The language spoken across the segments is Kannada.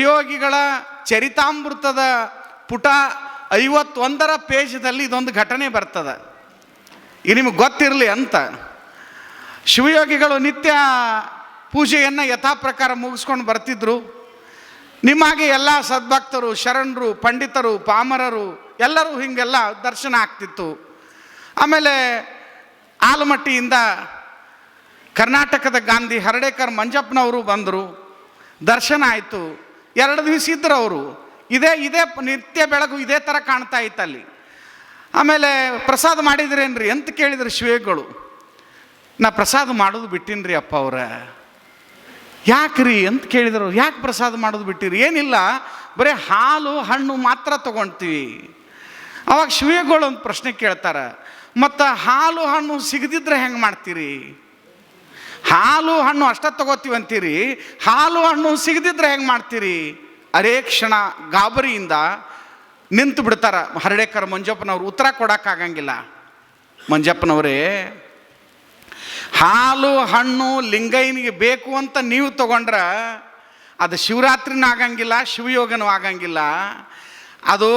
ಯೋಗಿಗಳ ಚರಿತಾಮೃತದ ಪುಟ 51ರ ಪೇಜದಲ್ಲಿ ಇದೊಂದು ಘಟನೆ ಬರ್ತದೆ. ಇದು ನಿಮಗೆ ಗೊತ್ತಿರಲಿ ಅಂತ. ಶಿವಯೋಗಿಗಳು ನಿತ್ಯ ಪೂಜೆಯನ್ನು ಯಥಾ ಪ್ರಕಾರ ಮುಗಿಸ್ಕೊಂಡು ಬರ್ತಿದ್ರು. ನಿಮಗೆ ಎಲ್ಲ ಸದ್ಭಕ್ತರು, ಶರಣರು, ಪಂಡಿತರು, ಪಾಮರರು ಎಲ್ಲರೂ ಹೀಗೆಲ್ಲ ದರ್ಶನ ಆಗ್ತಿತ್ತು. ಆಮೇಲೆ ಆಲಮಟ್ಟಿಯಿಂದ ಕರ್ನಾಟಕದ ಗಾಂಧಿ ಹರ್ಡೇಕರ್ ಮಂಜಪ್ಪನವರು ಬಂದರು. ದರ್ಶನ ಆಯಿತು. 2 ದಿವಸ ಇದ್ದರು ಅವರು. ಇದೇ ನಿತ್ಯ ಬೆಳಗು ಇದೇ ಥರ ಕಾಣ್ತಾ ಇತ್ತು ಅಲ್ಲಿ. ಆಮೇಲೆ ಪ್ರಸಾದ ಮಾಡಿದ್ರೇನ್ರಿ ಅಂತ ಕೇಳಿದ್ರು ಶಿವಯೋಗಿಗಳು. ನಾ ಪ್ರಸಾದ ಮಾಡೋದು ಬಿಟ್ಟಿನ್ರಿ ಅಪ್ಪ ಅವ್ರ. ಯಾಕ್ರಿ ಅಂತ ಕೇಳಿದರು. ಯಾಕೆ ಪ್ರಸಾದ ಮಾಡೋದು ಬಿಟ್ಟಿರಿ? ಏನಿಲ್ಲ, ಬರೀ ಹಾಲು ಹಣ್ಣು ಮಾತ್ರ ತೊಗೊಳ್ತೀವಿ. ಅವಾಗ ಶಿವಯೋಗಿಗಳು ಒಂದು ಪ್ರಶ್ನೆ ಕೇಳ್ತಾರೆ, ಮತ್ತು ಹಾಲು ಹಣ್ಣು ಸಿಗದಿದ್ರೆ ಹೆಂಗೆ ಮಾಡ್ತೀರಿ? ಹಾಲು ಹಣ್ಣು ಅಷ್ಟ ತಗೋತೀವಿ ಅಂತೀರಿ, ಹಾಲು ಹಣ್ಣು ಸಿಗದಿದ್ರೆ ಹೆಂಗೆ ಮಾಡ್ತೀರಿ? ಅರೇ ಕ್ಷಣ ಗಾಬರಿಯಿಂದ ನಿಂತು ಬಿಡ್ತಾರೆ ಹರ್ಡೇಕರ್ ಮಂಜಪ್ಪನವರು. ಉತ್ತರ ಕೊಡೋಕ್ಕಾಗಂಗಿಲ್ಲ. ಮಂಜಪ್ಪನವರೇ, ಹಾಲು ಹಣ್ಣು ಲಿಂಗೈನಿಗೆ ಬೇಕು ಅಂತ ನೀವು ತಗೊಂಡ್ರೆ ಅದು ಶಿವರಾತ್ರಿನೂ ಆಗಂಗಿಲ್ಲ, ಶಿವಯೋಗನೂ ಆಗಂಗಿಲ್ಲ. ಅದು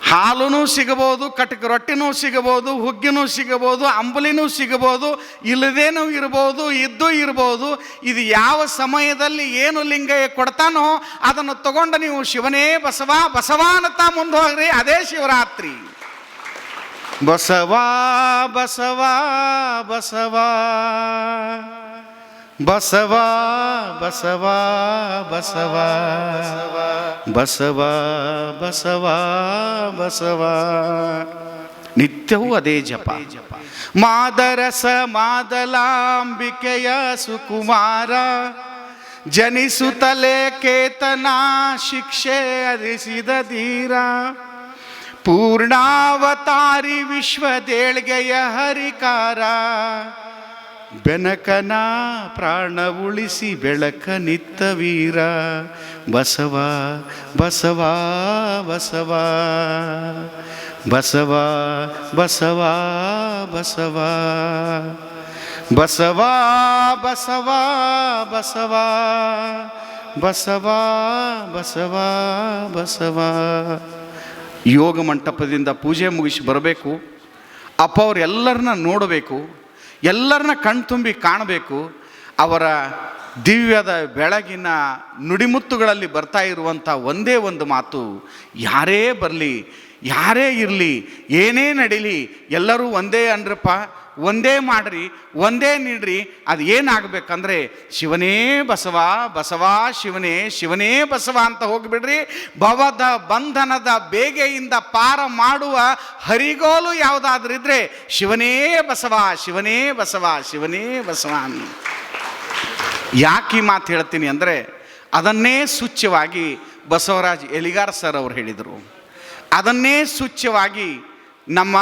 ಹಾಲೂ ಸಿಗಬಹುದು, ಕಟಕ ರೊಟ್ಟಿನೂ ಸಿಗಬಹುದು, ಹುಗ್ಗಿನೂ ಸಿಗಬಹುದು, ಅಂಬಲಿನೂ ಸಿಗಬಹುದು, ಇಲ್ಲದೇನೂ ಇರ್ಬೋದು, ಇದ್ದೂ ಇರ್ಬೋದು. ಇದು ಯಾವ ಸಮಯದಲ್ಲಿ ಏನು ಲಿಂಗಯ್ಯ ಕೊಡ್ತಾನೋ ಅದನ್ನು ತಗೊಂಡು ನೀವು ಶಿವನೇ ಬಸವ ಬಸವ ಅನ್ನತಾ ಮುಂದೆ ಹೋಗ್ರಿ. ಅದೇ ಶಿವರಾತ್ರಿ. ಬಸವ ಬಸವ ಬಸವ ಬಸವ ಬಸವ ಬಸವ ಬಸವ ಬಸವ ಬಸವ ನಿತ್ಯವೂ ಅದೇ ಜಪ. ಮಾದರಸ ಮಾದಲಾಂಬಿಕೆಯ ಸುಕುಮಾರ ಜನಿಸುತ್ತಲೇ ಕೇತನ ಶಿಕ್ಷೆ ಅರಿಸಿದ ಧೀರ ಪೂರ್ಣಾವತಾರಿ ವಿಶ್ವದೇಳ್ಗೆಯ ಹರಿಕಾರ ಬೆನಕನ ಪ್ರಾಣ ಉಳಿಸಿ ಬೆಳಕ ನಿತ್ತ ವೀರ ಬಸವ ಬಸವ ಬಸವ ಬಸವ ಬಸವ ಬಸವ ಬಸವ ಬಸವ ಬಸವ ಬಸವ ಬಸವ ಬಸವ. ಯೋಗ ಮಂಟಪದಿಂದ ಪೂಜೆ ಮುಗಿಸಿ ಬರಬೇಕು. ಅಪ್ಪ ಅವ್ರು ಎಲ್ಲರನ್ನ ನೋಡಬೇಕು, ಎಲ್ಲರನ್ನ ಕಣ್ತುಂಬಿ ಕಾಣಬೇಕು. ಅವರ ದಿವ್ಯದ ಬೆಳಗಿನ ನುಡಿಮುತ್ತುಗಳಲ್ಲಿ ಬರ್ತಾ ಇರುವಂಥ ಒಂದೇ ಒಂದು ಮಾತು, ಯಾರೇ ಬರಲಿ ಯಾರೇ ಇರಲಿ ಏನೇ ನಡೀಲಿ ಎಲ್ಲರೂ ಒಂದೇ ಅನ್ರಪ್ಪ, ಒಂದೇ ಮಾಡ್ರಿ, ಒಂದೇ ನೀಡ್ರಿ. ಅದು ಏನಾಗಬೇಕಂದ್ರೆ ಶಿವನೇ ಬಸವ ಬಸವ ಶಿವನೇ ಶಿವನೇ ಬಸವ ಅಂತ ಹೋಗಿಬಿಡ್ರಿ. ಭವದ ಬಂಧನದ ಬೇಗೆಯಿಂದ ಪಾರ ಮಾಡುವ ಹರಿಗೋಲು ಯಾವುದಾದ್ರೂ ಇದ್ರೆ ಶಿವನೇ ಬಸವ ಶಿವನೇ ಬಸವ ಶಿವನೇ ಬಸವ. ಯಾಕೆ ಈ ಮಾತು ಹೇಳ್ತೀನಿ ಅಂದರೆ ಅದನ್ನೇ ಸೂಚ್ಯವಾಗಿ ಬಸವರಾಜ್ ಎಲಿಗಾರ್ ಸರ್ ಅವರು ಹೇಳಿದರು. ಅದನ್ನೇ ಸೂಚ್ಯವಾಗಿ ನಮ್ಮ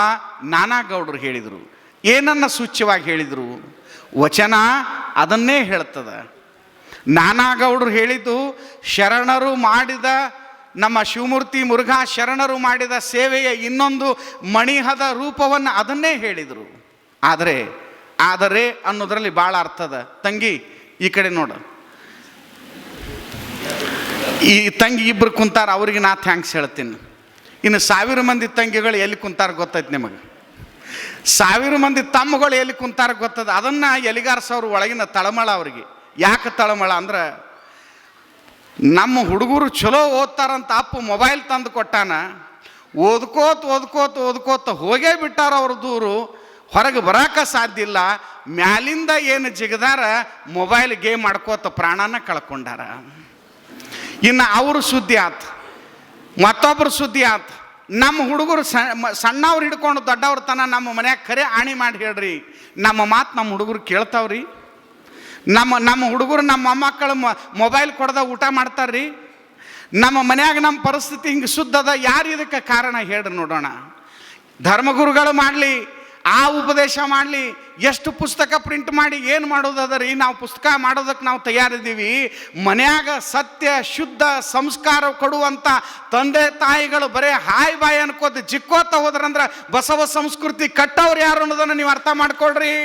ನಾನಾಗೌಡರು ಹೇಳಿದರು. ಏನನ್ನ ಸೂಚ್ಯವಾಗಿ ಹೇಳಿದರು? ವಚನ ಅದನ್ನೇ ಹೇಳ್ತದೆ. ನಾನಾಗೌಡರು ಹೇಳಿದ್ದು ಶರಣರು ಮಾಡಿದ, ನಮ್ಮ ಶಿವಮೂರ್ತಿ ಮುರುಘಾ ಶರಣರು ಮಾಡಿದ ಸೇವೆಯ ಇನ್ನೊಂದು ಮಣಿಹದ ರೂಪವನ್ನು ಅದನ್ನೇ ಹೇಳಿದರು. ಆದರೆ ಅನ್ನೋದ್ರಲ್ಲಿ ಭಾಳ ಅರ್ಥದ. ತಂಗಿ ಈ ಕಡೆ ನೋಡು. ಈ ತಂಗಿ ಇಬ್ಬರು ಕುಂತಾರ, ಅವ್ರಿಗೆ ನಾ ಥ್ಯಾಂಕ್ಸ್ ಹೇಳ್ತೀನಿ. ಇನ್ನು 1000 ಮಂದಿ ತಂಗಿಗಳು ಎಲ್ಲಿ ಕುಂತಾರ ಗೊತ್ತೈತೆ ನಿಮಗೆ? 1000 ಮಂದಿ ತಮ್ಮಗಳು ಎಲ್ಲಿ ಕುಂತಾರ ಗೊತ್ತದ? ಅದನ್ನು ಎಲಿಗಾರ್ ಸರ್ ಒಳಗಿನ ತಳಮಳ ಅವ್ರಿಗೆ. ಯಾಕೆ ತಳಮಳ ಅಂದ್ರೆ ನಮ್ಮ ಹುಡುಗರು ಚಲೋ ಓದ್ತಾರಂತ ಅಪ್ಪ ಮೊಬೈಲ್ ತಂದು ಕೊಟ್ಟಾನ. ಓದ್ಕೋತ ಹೋಗೇ ಬಿಟ್ಟಾರ. ಅವ್ರ ದೂರು ಹೊರಗೆ ಬರೋಕೆ ಸಾಧ್ಯ ಇಲ್ಲ. ಮ್ಯಾಲಿಂದ ಏನು ಜಿಗದಾರ ಮೊಬೈಲ್ ಗೇಮ್ ಮಾಡ್ಕೋತ ಪ್ರಾಣನ ಕಳ್ಕೊಂಡಾರ. ಇನ್ನು ಅವರು ಸುದ್ದಿ ಆತು, ಮತ್ತೊಬ್ಬರು ಸುದ್ದಿ ಆತು. ನಮ್ಮ ಹುಡುಗರು ಸಣ್ಣವ್ರು ಹಿಡ್ಕೊಂಡು ದೊಡ್ಡವ್ರ ತನ ನಮ್ಮ ಮನ್ಯಾಗ ಖರೆ ಆಣಿ ಮಾಡಿ ಹೇಳ್ರಿ, ನಮ್ಮ ಮಾತು ನಮ್ಮ ಹುಡುಗರು ಕೇಳ್ತಾವ್ರಿ? ನಮ್ಮ ಹುಡುಗರು ನಮ್ಮ ಮೊಮ್ಮಕ್ಕಳು ಮೊಬೈಲ್ ಕೊಡ್ದ ಊಟ ಮಾಡ್ತಾರ್ರಿ? ನಮ್ಮ ಮನ್ಯಾಗ ನಮ್ಮ ಪರಿಸ್ಥಿತಿ ಹಿಂಗೆ ಶುದ್ಧದ, ಯಾರು ಇದಕ್ಕೆ ಕಾರಣ ಹೇಳ್ರಿ ನೋಡೋಣ. ಧರ್ಮಗುರುಗಳು ಮಾಡಲಿ, ಆ ಉಪದೇಶ ಮಾಡಲಿ, ಎಷ್ಟು ಪುಸ್ತಕ ಪ್ರಿಂಟ್ ಮಾಡಿ ಏನು ಮಾಡೋದದ ರೀ? ನಾವು ಪುಸ್ತಕ ಮಾಡೋದಕ್ಕೆ ನಾವು ತಯಾರಿದ್ದೀವಿ. ಮನ್ಯಾಗ ಸತ್ಯ ಶುದ್ಧ ಸಂಸ್ಕಾರ ಕೊಡುವಂಥ ತಂದೆ ತಾಯಿಗಳು ಬರೇ ಹಾಯ್ ಬಾಯ್ ಅನ್ಕೋತ ಜಿಕ್ಕೋತ ಹೋದ್ರಂದ್ರೆ ಬಸವ ಸಂಸ್ಕೃತಿ ಕಟ್ಟವ್ರು ಯಾರು ಅನ್ನೋದನ್ನು ನೀವು ಅರ್ಥ ಮಾಡ್ಕೊಳ್ರಿ.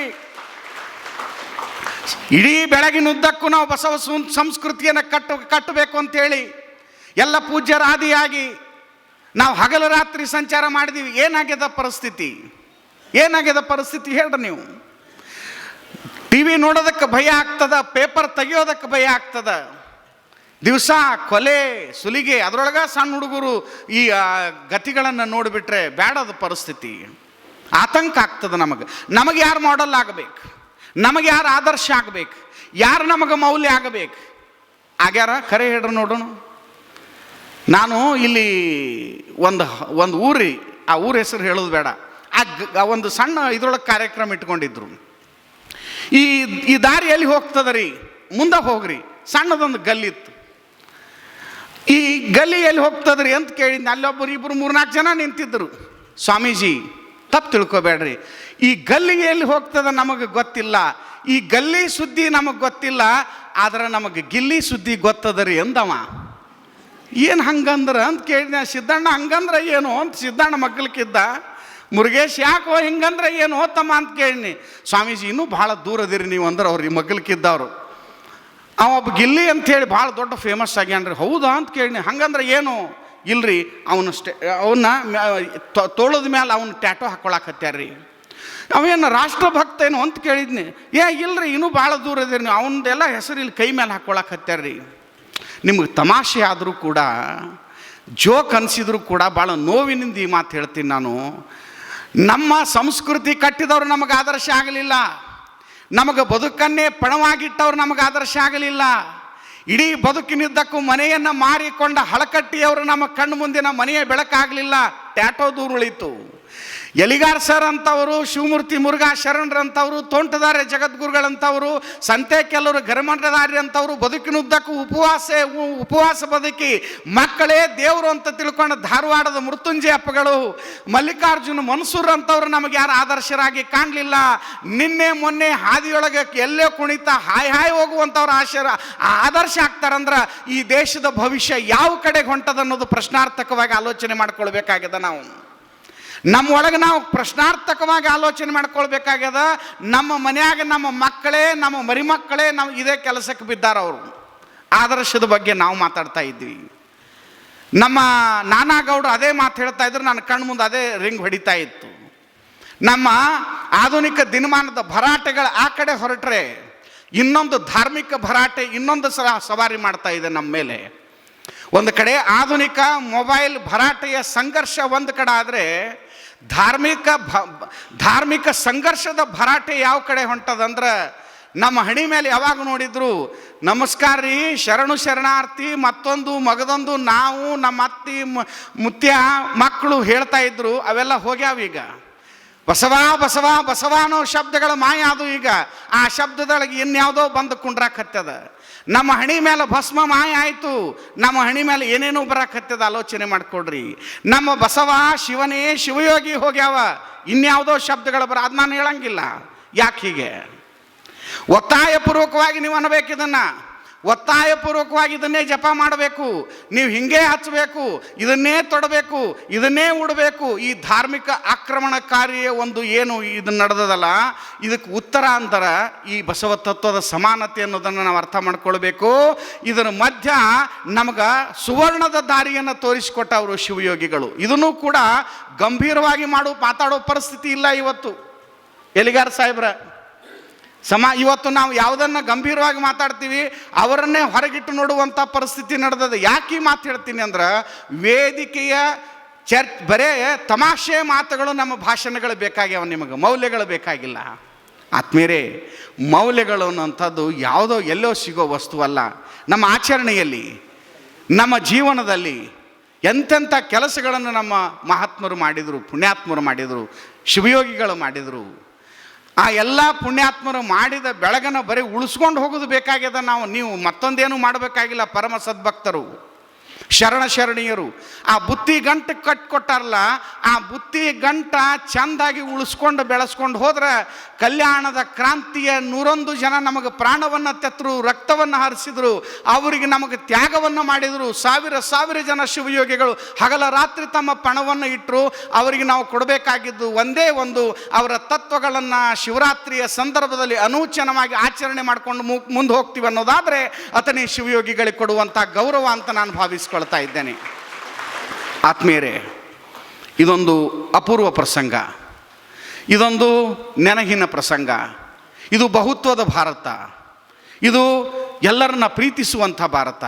ಇಡೀ ಬೆಳಗಿನುದ್ದಕ್ಕೂ ನಾವು ಬಸವ ಸಂಸ್ಕೃತಿಯನ್ನು ಕಟ್ಟಬೇಕು ಅಂತೇಳಿ ಎಲ್ಲ ಪೂಜ್ಯರಾದಿಯಾಗಿ ನಾವು ಹಗಲು ರಾತ್ರಿ ಸಂಚಾರ ಮಾಡಿದೀವಿ. ಏನಾಗ್ಯದ ಪರಿಸ್ಥಿತಿ? ಏನಾಗ್ಯದ ಪರಿಸ್ಥಿತಿ ಹೇಳ್ರಿ ನೀವು. ಟಿ ವಿ ನೋಡೋದಕ್ಕೆ ಭಯ ಆಗ್ತದ, ಪೇಪರ್ ತೆಗಿಯೋದಕ್ಕೆ ಭಯ ಆಗ್ತದ. ದಿವಸ ಕೊಲೆ ಸುಲಿಗೆ, ಅದರೊಳಗೆ ಸಣ್ಣ ಹುಡುಗರು ಈ ಗತಿಗಳನ್ನು ನೋಡಿಬಿಟ್ರೆ ಬೇಡದ ಪರಿಸ್ಥಿತಿ. ಆತಂಕ ಆಗ್ತದೆ. ನಮಗೆ ಯಾರು ಮಾಡೆಲ್ ಆಗಬೇಕು, ನಮಗೆ ಯಾರು ಆದರ್ಶ ಆಗಬೇಕು, ಯಾರು ನಮಗೆ ಮೌಲ್ಯ ಆಗಬೇಕು? ಆಗ್ಯಾರ? ಖರೆ ಹೇಳ್ರಿ ನೋಡೋಣ. ನಾನು ಇಲ್ಲಿ ಒಂದು ಊರಿ, ಆ ಊರ ಹೆಸರು ಹೇಳೋದು ಬೇಡ, ಒಂದು ಸಣ್ಣ ಇದ್ರೊಳಗೆ ಕಾರ್ಯಕ್ರಮ ಇಟ್ಕೊಂಡಿದ್ರು. ಈ ದಾರಿ ಎಲ್ಲಿ ಹೋಗ್ತದ ರೀ, ಮುಂದೆ ಹೋಗ್ರಿ. ಸಣ್ಣದೊಂದು ಗಲ್ಲಿತ್ತು. ಈ ಗಲ್ಲಿ ಎಲ್ಲಿ ಹೋಗ್ತದ್ರಿ ಅಂತ ಕೇಳಿದ್ನಿ. ಅಲ್ಲೊಬ್ಬರು ಇಬ್ಬರು 3-4 ಜನ ನಿಂತಿದ್ದರು. ಸ್ವಾಮೀಜಿ ತಪ್ಪು ತಿಳ್ಕೊಬೇಡ್ರಿ, ಈ ಗಲ್ಲಿಗೆ ಎಲ್ಲಿ ಹೋಗ್ತದ ನಮಗೆ ಗೊತ್ತಿಲ್ಲ, ಈ ಗಲ್ಲಿ ಸುದ್ದಿ ನಮಗೆ ಗೊತ್ತಿಲ್ಲ, ಆದ್ರೆ ನಮಗೆ ಗಿಲ್ಲಿ ಸುದ್ದಿ ಗೊತ್ತದ ರೀ ಅಂದವ. ಏನು ಹಂಗಂದ್ರೆ ಅಂತ ಕೇಳಿದ್ನ. ಸಿದ್ದಣ್ಣ ಹಂಗಂದ್ರೆ ಏನು ಅಂತ ಸಿದ್ದಣ್ಣ ಮಗ್ಗಲ್ಕಿದ್ದ. ಮುರುಗೇಶ್ ಯಾಕೋ ಹಿಂಗಂದ್ರೆ ಏನು ತಮ್ಮ ಅಂತ ಕೇಳಿನಿ. ಸ್ವಾಮೀಜಿ ಇನ್ನೂ ಭಾಳ ದೂರ ಅದಿರಿ ನೀವು ಅಂದ್ರೆ ಅವ್ರು ಈ ಮಗ್ಗಲ್ಕಿದ್ದವ್ರು. ಒಬ್ಬ ಗಿಲ್ಲಿ ಅಂಥೇಳಿ ಭಾಳ ದೊಡ್ಡ ಫೇಮಸ್ ಆಗ್ಯಾನ್ರಿ. ಹೌದಾ ಅಂತ ಕೇಳಿನಿ. ಹಂಗಂದ್ರೆ ಏನು? ಇಲ್ರಿ, ಅವನ್ನ ತೋಳದ ಮೇಲೆ ಅವನು ಟ್ಯಾಟೋ ಹಾಕೊಳಕತ್ಯಾರ್ರಿ. ಅವೇನು ರಾಷ್ಟ್ರಭಕ್ತ ಏನು ಅಂತ ಕೇಳಿದ್ನಿ. ಇಲ್ರಿ, ಇನ್ನೂ ಭಾಳ ದೂರ ಅದಿರಿ ನೀವು, ಅವನದೆಲ್ಲ ಹೆಸರು ಇಲ್ಲಿ ಕೈ ಮೇಲೆ ಹಾಕೊಳಕತ್ಯಾರ್ರಿ. ನಿಮ್ಗೆ ತಮಾಷೆ ಆದರೂ ಕೂಡ, ಜೋಕ್ ಅನಿಸಿದ್ರು ಕೂಡ ಭಾಳ ನೋವಿನಿಂದ ಈ ಮಾತು ಹೇಳ್ತೀನಿ ನಾನು. ನಮ್ಮ ಸಂಸ್ಕೃತಿ ಕಟ್ಟಿದವರು ನಮಗೆ ಆದರ್ಶ ಆಗಲಿಲ್ಲ, ನಮಗೆ ಬದುಕನ್ನೇ ಪಣವಾಗಿಟ್ಟವ್ರು ನಮಗೆ ಆದರ್ಶ ಆಗಲಿಲ್ಲ. ಇಡೀ ಬದುಕಿನಿದ್ದಕ್ಕೂ ಮನೆಯನ್ನು ಮಾರಿಕೊಂಡ ಹಳಕಟ್ಟಿಯವರು ನಮ್ಮ ಕಣ್ಣು ಮುಂದಿನ ಮನೆಯ ಬೆಳಕಾಗಲಿಲ್ಲ, ಟ್ಯಾಟೋ ದೂರ ಉಳಿತು. ಎಲಿಗಾರ್ ಸರ್ ಅಂತವರು, ಶಿವಮೂರ್ತಿ ಮುರುಘಾ ಶರಣರಂಥವರು, ತೋಂಟದಾರ್ಯ ಜಗದ್ಗುರುಗಳಂಥವರು, ಸಂತೆ ಕೆಲವರು ಗರಮಂಡದಾರ್ಯ ಅಂತವರು ಬದುಕಿನುದ್ದಕ್ಕೂ ಉಪವಾಸ ಬದುಕಿ ಮಕ್ಕಳೇ ದೇವರು ಅಂತ ತಿಳ್ಕೊಂಡು ಧಾರವಾಡದ ಮೃತ್ಯುಂಜಯ ಅಪ್ಪಗಳು, ಮಲ್ಲಿಕಾರ್ಜುನ ಮನ್ಸೂರ್ ಅಂತವರು ನಮಗೆ ಯಾರು ಆದರ್ಶರಾಗಿ ಕಾಣಲಿಲ್ಲ. ನಿನ್ನೆ ಮೊನ್ನೆ ಹಾದಿಯೊಳಗೆ ಎಲ್ಲೇ ಕುಣಿತ ಹಾಯ್ ಹೋಗುವಂಥವ್ರು ಆದರ್ಶ ಆಗ್ತಾರಂದ್ರೆ ಈ ದೇಶದ ಭವಿಷ್ಯ ಯಾವ ಕಡೆಗೆ ಹೊಂಟದ ಅನ್ನೋದು ಪ್ರಶ್ನಾರ್ಥಕವಾಗಿ ಆಲೋಚನೆ ಮಾಡ್ಕೊಳ್ಬೇಕಾಗ್ಯದ. ನಮ್ಮ ಒಳಗೆ ನಾವು ಪ್ರಶ್ನಾರ್ಥಕವಾಗಿ ಆಲೋಚನೆ ಮಾಡ್ಕೊಳ್ಬೇಕಾಗ್ಯದ. ನಮ್ಮ ಮನೆಯಾಗ ನಮ್ಮ ಮಕ್ಕಳೇ, ನಮ್ಮ ಮರಿಮಕ್ಕಳೇ ನಾವು ಇದೇ ಕೆಲಸಕ್ಕೆ ಬಿದ್ದಾರ. ಅವರು ಆದರ್ಶದ ಬಗ್ಗೆ ನಾವು ಮಾತಾಡ್ತಾ ಇದ್ವಿ. ನಮ್ಮ ನಾನಾಗೌಡರು ಅದೇ ಮಾತು ಹೇಳ್ತಾ ಇದ್ರು, ನನ್ನ ಕಣ್ಣು ಮುಂದೆ ಅದೇ ರಿಂಗ್ ಹೊಡಿತಾ ಇತ್ತು. ನಮ್ಮ ಆಧುನಿಕ ದಿನಮಾನದ ಭರಾಟೆಗಳು ಆ ಕಡೆ ಹೊರಟ್ರೆ ಇನ್ನೊಂದು ಧಾರ್ಮಿಕ ಭರಾಟೆ ಇನ್ನೊಂದು ಸವಾರಿ ಮಾಡ್ತಾ ಇದೆ ನಮ್ಮ ಮೇಲೆ. ಒಂದು ಕಡೆ ಆಧುನಿಕ ಮೊಬೈಲ್ ಭರಾಟೆಯ ಸಂಘರ್ಷ ಒಂದು ಕಡೆ ಆದರೆ, ಧಾರ್ಮಿಕ ಸಂಘರ್ಷದ ಭರಾಟೆ ಯಾವ ಕಡೆ ಹೊಂಟದಂದ್ರೆ, ನಮ್ಮ ಹಣಿ ಮೇಲೆ ಯಾವಾಗ ನೋಡಿದ್ರು ನಮಸ್ಕಾರ ರೀ, ಶರಣು ಶರಣಾರ್ಥಿ, ಮತ್ತೊಂದು ಮಗದೊಂದು, ನಾವು ನಮ್ಮ ಅತ್ತಿ ಮುತ್ಯ ಮಕ್ಕಳು ಹೇಳ್ತಾ ಇದ್ರು. ಅವೆಲ್ಲ ಹೋಗ್ಯಾವೀಗ. ಬಸವ ಬಸವ ಬಸವ ಅನ್ನೋ ಶಬ್ದಗಳ ಮಾಯ ಅದು. ಈಗ ಆ ಶಬ್ದದೊಳಗೆ ಇನ್ಯಾವುದೋ ಬಂದು ಕುಂಡ್ರಾಕತ್ತದ. ನಮ್ಮ ಹಣಿ ಮೇಲೆ ಭಸ್ಮ ಮಾಯ ಆಯಿತು, ನಮ್ಮ ಹಣಿ ಮೇಲೆ ಏನೇನೋ ಬರಾಕತ್ತದ. ಆಲೋಚನೆ ಮಾಡ್ಕೊಡ್ರಿ. ನಮ್ಮ ಬಸವ ಶಿವನೇ ಶಿವಯೋಗಿ ಹೋಗ್ಯಾವ, ಇನ್ಯಾವುದೋ ಶಬ್ದಗಳು ಅದು ನಾನು ಹೇಳಂಗಿಲ್ಲ. ಯಾಕೆ ಹೀಗೆ? ಒತ್ತಾಯಪೂರ್ವಕವಾಗಿ ನೀವು ಅನ್ನಬೇಕಿದನ್ನ, ಒತ್ತಾಯಪೂರ್ವಕವಾಗಿ ಇದನ್ನೇ ಜಪ ಮಾಡಬೇಕು, ನೀವು ಹಿಂಗೆ ಹಚ್ಚಬೇಕು, ಇದನ್ನೇ ತೊಡಬೇಕು, ಇದನ್ನೇ ಉಡಬೇಕು. ಈ ಧಾರ್ಮಿಕ ಆಕ್ರಮಣಕಾರಿಯ ಒಂದು ಏನು ಇದು ನಡೆದದಲ್ಲ, ಇದಕ್ಕೆ ಉತ್ತರ ಅಂತರ ಈ ಬಸವ ತತ್ವದ ಸಮಾನತೆ ಅನ್ನೋದನ್ನು ನಾವು ಅರ್ಥ ಮಾಡ್ಕೊಳ್ಬೇಕು. ಇದರ ಮಧ್ಯ ನಮಗೆ ಸುವರ್ಣದ ದಾರಿಯನ್ನು ತೋರಿಸಿಕೊಟ್ಟ ಅವರು ಶಿವಯೋಗಿಗಳು. ಇದನ್ನು ಕೂಡ ಗಂಭೀರವಾಗಿ ಮಾತಾಡೋ ಪರಿಸ್ಥಿತಿ ಇಲ್ಲ ಇವತ್ತು. ಎಲಿಗಾರ್ ಸಾಹೇಬ್ರ ಇವತ್ತು ನಾವು ಯಾವುದನ್ನು ಗಂಭೀರವಾಗಿ ಮಾತಾಡ್ತೀವಿ ಅವರನ್ನೇ ಹೊರಗಿಟ್ಟು ನೋಡುವಂಥ ಪರಿಸ್ಥಿತಿ ನಡೆದದ. ಯಾಕೆ ಮಾತು ಹೇಳ್ತೀನಿ ಅಂದ್ರೆ, ವೇದಿಕೆಯ ಬರೇ ತಮಾಷೆ ಮಾತುಗಳು ನಮ್ಮ ಭಾಷಣಗಳು ಬೇಕಾಗ್ಯಾವ, ನಿಮಗೆ ಮೌಲ್ಯಗಳು ಬೇಕಾಗಿಲ್ಲ. ಆತ್ಮೀಯರೇ, ಮೌಲ್ಯಗಳು ಅನ್ನೋಂಥದ್ದು ಯಾವುದೋ ಎಲ್ಲೋ ಸಿಗೋ ವಸ್ತುವಲ್ಲ. ನಮ್ಮ ಆಚರಣೆಯಲ್ಲಿ, ನಮ್ಮ ಜೀವನದಲ್ಲಿ ಎಂತೆಂಥ ಕೆಲಸಗಳನ್ನು ನಮ್ಮ ಮಹಾತ್ಮರು ಮಾಡಿದರು, ಪುಣ್ಯಾತ್ಮರು ಮಾಡಿದರು, ಶಿವಯೋಗಿಗಳು ಮಾಡಿದರು. ಆ ಎಲ್ಲ ಪುಣ್ಯಾತ್ಮರು ಮಾಡಿದ ಬೆಳಗನ್ನು ಬರೀ ಉಳಿಸ್ಕೊಂಡು ಹೋಗೋದು ಬೇಕಾಗ್ಯದ. ನೀವು ಮತ್ತೊಂದೇನು ಮಾಡಬೇಕಾಗಿಲ್ಲ. ಪರಮ ಸದ್ಭಕ್ತರು ಶರಣೀಯರು ಆ ಬುತ್ತಿ ಗಂಟು ಕಟ್ಕೊಟ್ಟಾರಲ್ಲ, ಆ ಬುತ್ತಿ ಗಂಟ ಚೆಂದಾಗಿ ಉಳಿಸ್ಕೊಂಡು ಬೆಳೆಸ್ಕೊಂಡು ಹೋದ್ರೆ ಕಲ್ಯಾಣದ ಕ್ರಾಂತಿಯ 101 ಜನ ನಮಗೆ ಪ್ರಾಣವನ್ನು ತೆತ್ತರು, ರಕ್ತವನ್ನು ಹರಿಸಿದ್ರು, ಅವರಿಗೆ ನಮಗೆ ತ್ಯಾಗವನ್ನು ಮಾಡಿದರು. ಸಾವಿರ ಜನ ಶಿವಯೋಗಿಗಳು ಹಗಲ ರಾತ್ರಿ ತಮ್ಮ ಪಣವನ್ನು ಇಟ್ಟರು. ಅವರಿಗೆ ನಾವು ಕೊಡಬೇಕಾಗಿದ್ದು ಒಂದೇ ಒಂದು, ಅವರ ತತ್ವಗಳನ್ನು ಶಿವರಾತ್ರಿಯ ಸಂದರ್ಭದಲ್ಲಿ ಅನೂಚನವಾಗಿ ಆಚರಣೆ ಮಾಡಿಕೊಂಡು ಮುಂದೆ ಹೋಗ್ತೀವಿ ಅನ್ನೋದಾದರೆ ಅತನೇ ಶಿವಯೋಗಿಗಳಿಗೆ ಕೊಡುವಂಥ ಗೌರವ ಅಂತ ನಾನು ಭಾವಿಸ್ಕೊಳ್ತಾ ಇದ್ದೇನೆ. ಆತ್ಮೀಯರೇ, ಇದೊಂದು ಅಪೂರ್ವ ಪ್ರಸಂಗ, ಇದೊಂದು ನೆನಹಿನ ಪ್ರಸಂಗ, ಇದು ಬಹುತ್ವದ ಭಾರತ, ಇದು ಎಲ್ಲರನ್ನ ಪ್ರೀತಿಸುವಂಥ ಭಾರತ,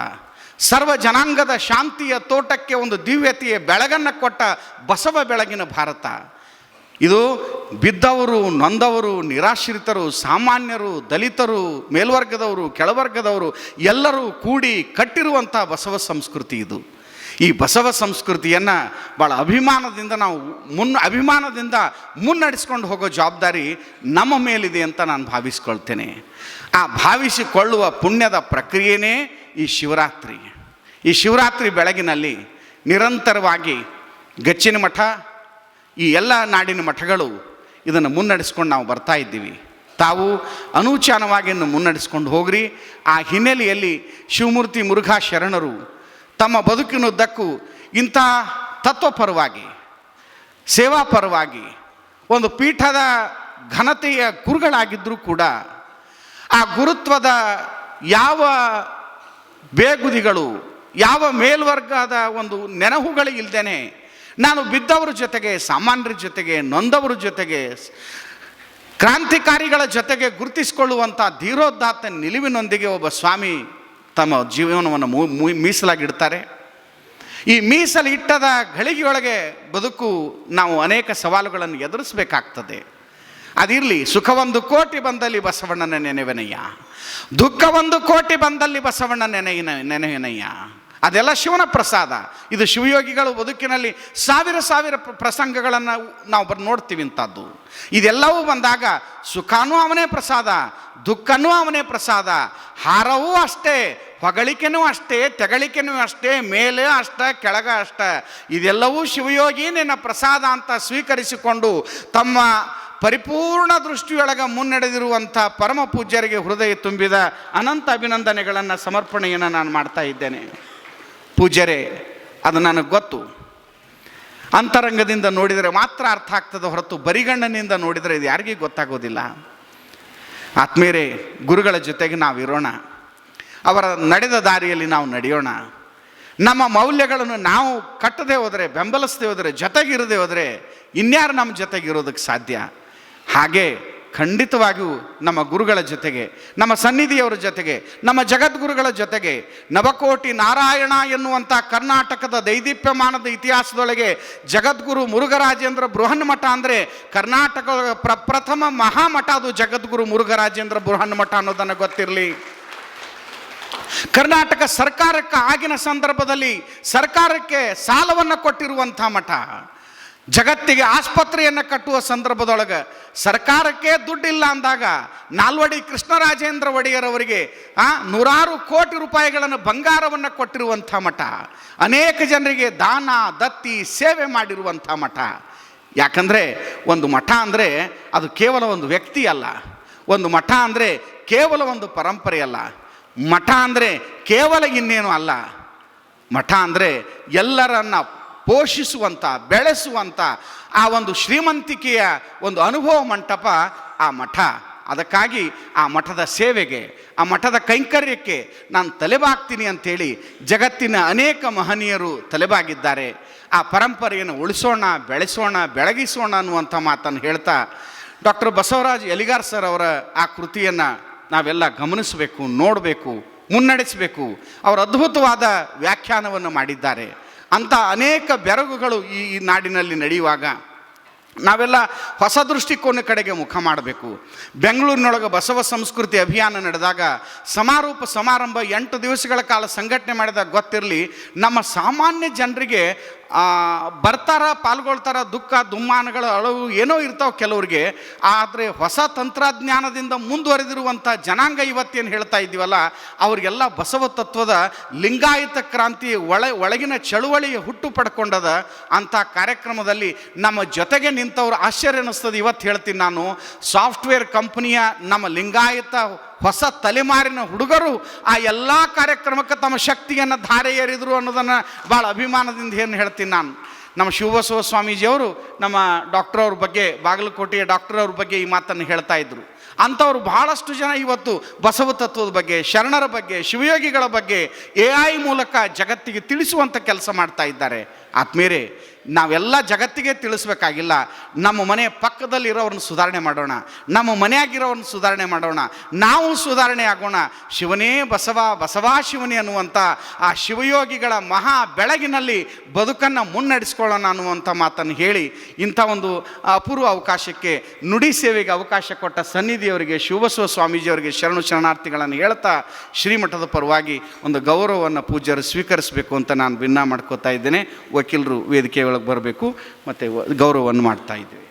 ಸರ್ವ ಜನಾಂಗದ ಶಾಂತಿಯ ತೋಟಕ್ಕೆ ಒಂದು ದಿವ್ಯತೆಯ ಬೆಳಗನ್ನು ಕೊಟ್ಟ ಬಸವ ಬೆಳಗಿನ ಭಾರತ. ಇದು ಬಿದ್ದವರು, ನೊಂದವರು, ನಿರಾಶ್ರಿತರು, ಸಾಮಾನ್ಯರು, ದಲಿತರು, ಮೇಲ್ವರ್ಗದವರು, ಕೆಳವರ್ಗದವರು ಎಲ್ಲರೂ ಕೂಡಿ ಕಟ್ಟಿರುವಂಥ ಬಸವ ಸಂಸ್ಕೃತಿ ಇದು. ಈ ಬಸವ ಸಂಸ್ಕೃತಿಯನ್ನು ಭಾಳ ಅಭಿಮಾನದಿಂದ ಮುನ್ನಡೆಸ್ಕೊಂಡು ಹೋಗೋ ಜವಾಬ್ದಾರಿ ನಮ್ಮ ಮೇಲಿದೆ ಅಂತ ನಾನು ಭಾವಿಸ್ಕೊಳ್ತೇನೆ. ಆ ಭಾವಿಸಿಕೊಳ್ಳುವ ಪುಣ್ಯದ ಪ್ರಕ್ರಿಯೆನೇ ಈ ಶಿವರಾತ್ರಿ. ಈ ಶಿವರಾತ್ರಿ ಬೆಳಗಿನಲ್ಲಿ ನಿರಂತರವಾಗಿ ಗಚ್ಚಿನ ಮಠ, ಈ ಎಲ್ಲ ನಾಡಿನ ಮಠಗಳು ಇದನ್ನು ಮುನ್ನಡೆಸ್ಕೊಂಡು ನಾವು ಬರ್ತಾ ಇದ್ದೀವಿ. ತಾವು ಅನೂಚಾನವಾಗಿ ಮುನ್ನಡೆಸ್ಕೊಂಡು ಹೋಗ್ರಿ. ಆ ಹಿನ್ನೆಲೆಯಲ್ಲಿ ಶಿವಮೂರ್ತಿ ಮುರುಘಾ ಶರಣರು ತಮ್ಮ ಬದುಕಿನುದ್ದಕ್ಕೂ ಇಂಥ ತತ್ವಪರವಾಗಿ, ಸೇವಾಪರವಾಗಿ ಒಂದು ಪೀಠದ ಘನತೆಯ ಗುರುಗಳಾಗಿದ್ದರೂ ಕೂಡ ಆ ಗುರುತ್ವದ ಯಾವ ಬೇಗುದಿಗಳು, ಯಾವ ಮೇಲ್ವರ್ಗದ ಒಂದು ನೆನಹುಗಳು ಇಲ್ಲದೇನೆ ನಾನು ಬಿದ್ದವರ ಜೊತೆಗೆ, ಸಾಮಾನ್ಯರ ಜೊತೆಗೆ, ನೊಂದವರ ಜೊತೆಗೆ, ಕ್ರಾಂತಿಕಾರಿಗಳ ಜೊತೆಗೆ ಗುರುತಿಸಿಕೊಳ್ಳುವಂಥ ಧೀರೋದಾತ್ತ ನಿಲುವಿನೊಂದಿಗೆ ಒಬ್ಬ ಸ್ವಾಮಿ ತಮ್ಮ ಜೀವನವನ್ನು ಮೀಸಲಾಗಿಡ್ತಾರೆ. ಈ ಮೀಸಲಿಟ್ಟದ ಘಳಿಗೆಯೊಳಗೆ ಬದುಕು ನಾವು ಅನೇಕ ಸವಾಲುಗಳನ್ನು ಎದುರಿಸಬೇಕಾಗ್ತದೆ. ಅದಿರಲಿ, ಸುಖ 1 ಕೋಟಿ ಬಂದಲ್ಲಿ ಬಸವಣ್ಣನ ನೆನೆವೆನಯ್ಯ, ದುಃಖ 1 ಕೋಟಿ ಬಂದಲ್ಲಿ ಬಸವಣ್ಣ ನೆನೆವೆನಯ್ಯ. ಅದೆಲ್ಲ ಶಿವನ ಪ್ರಸಾದ. ಇದು ಶಿವಯೋಗಿಗಳು ಬದುಕಿನಲ್ಲಿ ಸಾವಿರ ಪ್ರಸಂಗಗಳನ್ನು ನಾವು ನೋಡ್ತೀವಿ. ಇಂಥದ್ದು ಇದೆಲ್ಲವೂ ಬಂದಾಗ ಸುಖನೂ ಅವನೇ ಪ್ರಸಾದ, ದುಃಖನೂ ಅವನೇ ಪ್ರಸಾದ, ಹಾರವೂ ಅಷ್ಟೇ, ಹೊಗಳಿಕೆನೂ ಅಷ್ಟೇ, ತೆಗಳಿಕೆನೂ ಅಷ್ಟೇ, ಮೇಲೆ ಅಷ್ಟೇ, ಕೆಳಗ ಅಷ್ಟೇ. ಇದೆಲ್ಲವೂ ಶಿವಯೋಗಿ ನಿನ್ನ ಪ್ರಸಾದ ಅಂತ ಸ್ವೀಕರಿಸಿಕೊಂಡು ತಮ್ಮ ಪರಿಪೂರ್ಣ ದೃಷ್ಟಿಯೊಳಗೆ ಮುನ್ನಡೆದಿರುವಂಥ ಪರಮ ಪೂಜ್ಯರಿಗೆ ಹೃದಯ ತುಂಬಿದ ಅನಂತ ಅಭಿನಂದನೆಗಳನ್ನು, ಸಮರ್ಪಣೆಯನ್ನು ನಾನು ಮಾಡ್ತಾ ಇದ್ದೇನೆ. ಪೂಜ್ಯರೇ, ಅದು ನನಗೆ ಗೊತ್ತು, ಅಂತರಂಗದಿಂದ ನೋಡಿದರೆ ಮಾತ್ರ ಅರ್ಥ ಆಗ್ತದೆ ಹೊರತು ಬರಿಗಣ್ಣಿನಿಂದ ನೋಡಿದರೆ ಇದು ಯಾರಿಗೂ ಗೊತ್ತಾಗೋದಿಲ್ಲ. ಆತ್ಮೀಯರೇ, ಗುರುಗಳ ಜೊತೆಗೆ ನಾವಿರೋಣ, ಅವರ ನಡೆದ ದಾರಿಯಲ್ಲಿ ನಾವು ನಡೆಯೋಣ. ನಮ್ಮ ಮೌಲ್ಯಗಳನ್ನು ನಾವು ಕಟ್ಟದೆ ಹೋದರೆ, ಬೆಂಬಲಿಸದೆ ಹೋದರೆ, ಜೊತೆಗಿರದೆ ಹೋದರೆ ಇನ್ಯಾರು ನಮ್ಮ ಜೊತೆಗಿರೋದಕ್ಕೆ ಸಾಧ್ಯ? ಹಾಗೆ ಖಂಡಿತವಾಗಿಯೂ ನಮ್ಮ ಗುರುಗಳ ಜೊತೆಗೆ, ನಮ್ಮ ಸನ್ನಿಧಿಯವರ ಜೊತೆಗೆ, ನಮ್ಮ ಜಗದ್ಗುರುಗಳ ಜೊತೆಗೆ, ನವಕೋಟಿ ನಾರಾಯಣ ಎನ್ನುವಂಥ ಕರ್ನಾಟಕದ ದೈದೀಪ್ಯಮಾನದ ಇತಿಹಾಸದೊಳಗೆ ಜಗದ್ಗುರು ಮುರುಘರಾಜೇಂದ್ರ ಬೃಹನ್ಮಠ ಅಂದರೆ ಕರ್ನಾಟಕದ ಪ್ರಥಮ ಮಹಾಮಠ, ಅದು ಜಗದ್ಗುರು ಮುರುಘರಾಜೇಂದ್ರ ಬೃಹನ್ಮಠ ಅನ್ನೋದನ್ನು ಗೊತ್ತಿರಲಿ. ಕರ್ನಾಟಕ ಸರ್ಕಾರಕ್ಕೆ ಆಗಿನ ಸಂದರ್ಭದಲ್ಲಿ ಸರ್ಕಾರಕ್ಕೆ ಸಾಲವನ್ನು ಕೊಟ್ಟಿರುವಂಥ ಮಠ. ಜಗತ್ತಿಗೆ ಆಸ್ಪತ್ರೆಯನ್ನು ಕಟ್ಟುವ ಸಂದರ್ಭದೊಳಗೆ ಸರ್ಕಾರಕ್ಕೆ ದುಡ್ಡಿಲ್ಲ ಅಂದಾಗ ನಾಲ್ವಡಿ ಕೃಷ್ಣರಾಜೇಂದ್ರ ಒಡೆಯರವರಿಗೆ 100 ಕೋಟಿ ರೂಪಾಯಿಗಳನ್ನು ಬಂಗಾರವನ್ನು ಕೊಟ್ಟಿರುವಂಥ ಮಠ. ಅನೇಕ ಜನರಿಗೆ ದಾನ ದತ್ತಿ ಸೇವೆ ಮಾಡಿರುವಂಥ ಮಠ. ಯಾಕಂದರೆ ಒಂದು ಮಠ ಅಂದರೆ ಅದು ಕೇವಲ ಒಂದು ವ್ಯಕ್ತಿ ಅಲ್ಲ, ಒಂದು ಮಠ ಅಂದರೆ ಕೇವಲ ಒಂದು ಪರಂಪರೆ ಅಲ್ಲ, ಮಠ ಅಂದರೆ ಕೇವಲ ಇನ್ನೇನು ಅಲ್ಲ. ಮಠ ಅಂದರೆ ಎಲ್ಲರನ್ನ ಪೋಷಿಸುವಂಥ, ಬೆಳೆಸುವಂಥ ಆ ಒಂದು ಶ್ರೀಮಂತಿಕೆಯ ಒಂದು ಅನುಭವ ಮಂಟಪ ಆ ಮಠ. ಅದಕ್ಕಾಗಿ ಆ ಮಠದ ಸೇವೆಗೆ, ಆ ಮಠದ ಕೈಂಕರ್ಯಕ್ಕೆ ನಾನು ತಲೆಬಾಗ್ತೀನಿ ಅಂಥೇಳಿ ಜಗತ್ತಿನ ಅನೇಕ ಮಹನೀಯರು ತಲೆಬಾಗಿದ್ದಾರೆ. ಆ ಪರಂಪರೆಯನ್ನು ಉಳಿಸೋಣ, ಬೆಳೆಸೋಣ, ಬೆಳಗಿಸೋಣ ಅನ್ನುವಂಥ ಮಾತನ್ನು ಹೇಳ್ತಾ ಡಾಕ್ಟರ್ ಬಸವರಾಜ್ ಯಲಿಗಾರ್ ಸರ್ ಅವರ ಆ ಕೃತಿಯನ್ನು ನಾವೆಲ್ಲ ಗಮನಿಸಬೇಕು, ನೋಡಬೇಕು, ಮುನ್ನಡೆಸಬೇಕು. ಅವರು ಅದ್ಭುತವಾದ ವ್ಯಾಖ್ಯಾನವನ್ನು ಮಾಡಿದ್ದಾರೆ. ಅಂಥ ಅನೇಕ ಬೆರಗುಗಳು ಈ ನಾಡಿನಲ್ಲಿ ನಡೆಯುವಾಗ ನಾವೆಲ್ಲ ಹೊಸ ದೃಷ್ಟಿಕೋನ ಕಡೆಗೆ ಮುಖ ಮಾಡಬೇಕು. ಬೆಂಗಳೂರಿನೊಳಗೆ ಬಸವ ಸಂಸ್ಕೃತಿ ಅಭಿಯಾನ ನಡೆದಾಗ ಸಮಾರೋಪ ಸಮಾರಂಭ 8 ದಿವಸಗಳ ಕಾಲ ಸಂಘಟನೆ ಮಾಡಿದಾಗ ಗೊತ್ತಿರಲಿ, ನಮ್ಮ ಸಾಮಾನ್ಯ ಜನರಿಗೆ ಬರ್ತಾರ, ಪಾಲ್ಗೊಳ್ತಾರ, ದುಃಖ ದುಮ್ಮಾನಗಳು ಅಳವು ಏನೋ ಇರ್ತಾವೆ ಕೆಲವ್ರಿಗೆ. ಆದರೆ ಹೊಸ ತಂತ್ರಜ್ಞಾನದಿಂದ ಮುಂದುವರೆದಿರುವಂಥ ಜನಾಂಗ ಇವತ್ತೇನು ಹೇಳ್ತಾ ಇದ್ದೀವಲ್ಲ, ಅವ್ರಿಗೆಲ್ಲ ಬಸವ ತತ್ವದ ಲಿಂಗಾಯತ ಕ್ರಾಂತಿ ಒಳಗಿನ ಚಳುವಳಿಯ ಹುಟ್ಟು ಪಡ್ಕೊಂಡದ. ಅಂಥ ಕಾರ್ಯಕ್ರಮದಲ್ಲಿ ನಮ್ಮ ಜೊತೆಗೆ ನಿಂತವ್ರು ಆಶ್ಚರ್ಯ ಅನ್ನಿಸ್ತದೆ. ಇವತ್ತು ಹೇಳ್ತೀನಿ ನಾನು, ಸಾಫ್ಟ್ವೇರ್ ಕಂಪ್ನಿಯ ನಮ್ಮ ಲಿಂಗಾಯತ ಹೊಸ ತಲೆಮಾರಿನ ಹುಡುಗರು ಆ ಎಲ್ಲ ಕಾರ್ಯಕ್ರಮಕ್ಕೆ ತಮ್ಮ ಶಕ್ತಿಯನ್ನು ಧಾರೆ ಏರಿದರು ಅನ್ನೋದನ್ನು ಭಾಳ ಅಭಿಮಾನದಿಂದ ಏನು ಹೇಳ್ತೀನಿ ನಾನು. ನಮ್ಮ ಶಿವಬಸವ ಸ್ವಾಮೀಜಿಯವರು ನಮ್ಮ ಡಾಕ್ಟರ್ ಅವ್ರ ಬಗ್ಗೆ, ಬಾಗಲಕೋಟೆಯ ಡಾಕ್ಟರ್ ಅವ್ರ ಬಗ್ಗೆ ಈ ಮಾತನ್ನು ಹೇಳ್ತಾ ಇದ್ರು. ಅಂಥವ್ರು ಭಾಳಷ್ಟು ಜನ ಇವತ್ತು ಬಸವ ತತ್ವದ ಬಗ್ಗೆ, ಶರಣರ ಬಗ್ಗೆ, ಶಿವಯೋಗಿಗಳ ಬಗ್ಗೆ AI ಮೂಲಕ ಜಗತ್ತಿಗೆ ತಿಳಿಸುವಂಥ ಕೆಲಸ ಮಾಡ್ತಾ ಇದ್ದಾರೆ. ಆತ್ಮೀಯರೇ, ನಾವೆಲ್ಲ ಜಗತ್ತಿಗೆ ತಿಳಿಸ್ಬೇಕಾಗಿಲ್ಲ. ನಮ್ಮ ಮನೆ ಪಕ್ಕದಲ್ಲಿರೋರನ್ನ ಸುಧಾರಣೆ ಮಾಡೋಣ, ನಮ್ಮ ಮನೆಯಾಗಿರೋರನ್ನ ಸುಧಾರಣೆ ಮಾಡೋಣ, ನಾವು ಸುಧಾರಣೆ ಆಗೋಣ. ಶಿವನೇ ಬಸವ, ಬಸವ ಶಿವನೇ ಅನ್ನುವಂಥ ಆ ಶಿವಯೋಗಿಗಳ ಮಹಾ ಬೆಳಗಿನಲ್ಲಿ ಬದುಕನ್ನು ಮುನ್ನಡೆಸ್ಕೊಳ್ಳೋಣ ಅನ್ನುವಂಥ ಮಾತನ್ನು ಹೇಳಿ, ಇಂಥ ಒಂದು ಅಪೂರ್ವ ಅವಕಾಶಕ್ಕೆ, ನುಡಿ ಸೇವೆಗೆ ಅವಕಾಶ ಕೊಟ್ಟ ಸನ್ನಿಧಿಯವರಿಗೆ, ಶಿವಬಸವ ಸ್ವಾಮೀಜಿಯವರಿಗೆ ಶರಣು ಶರಣಾರ್ಥಿಗಳನ್ನು ಹೇಳ್ತಾ, ಶ್ರೀಮಠದ ಪರವಾಗಿ ಒಂದು ಗೌರವವನ್ನು ಪೂಜ್ಯರು ಸ್ವೀಕರಿಸಬೇಕು ಅಂತ ನಾನು ಭಿನ್ನ ಮಾಡ್ಕೋತಾ ಇದ್ದೇನೆ. ವಕೀಲರು ವೇದಿಕೆ ಒಳಗೆ ಬರಬೇಕು ಮತ್ತು ಗೌರವವನ್ನು ಮಾಡ್ತಾ ಇದ್ದೇವೆ.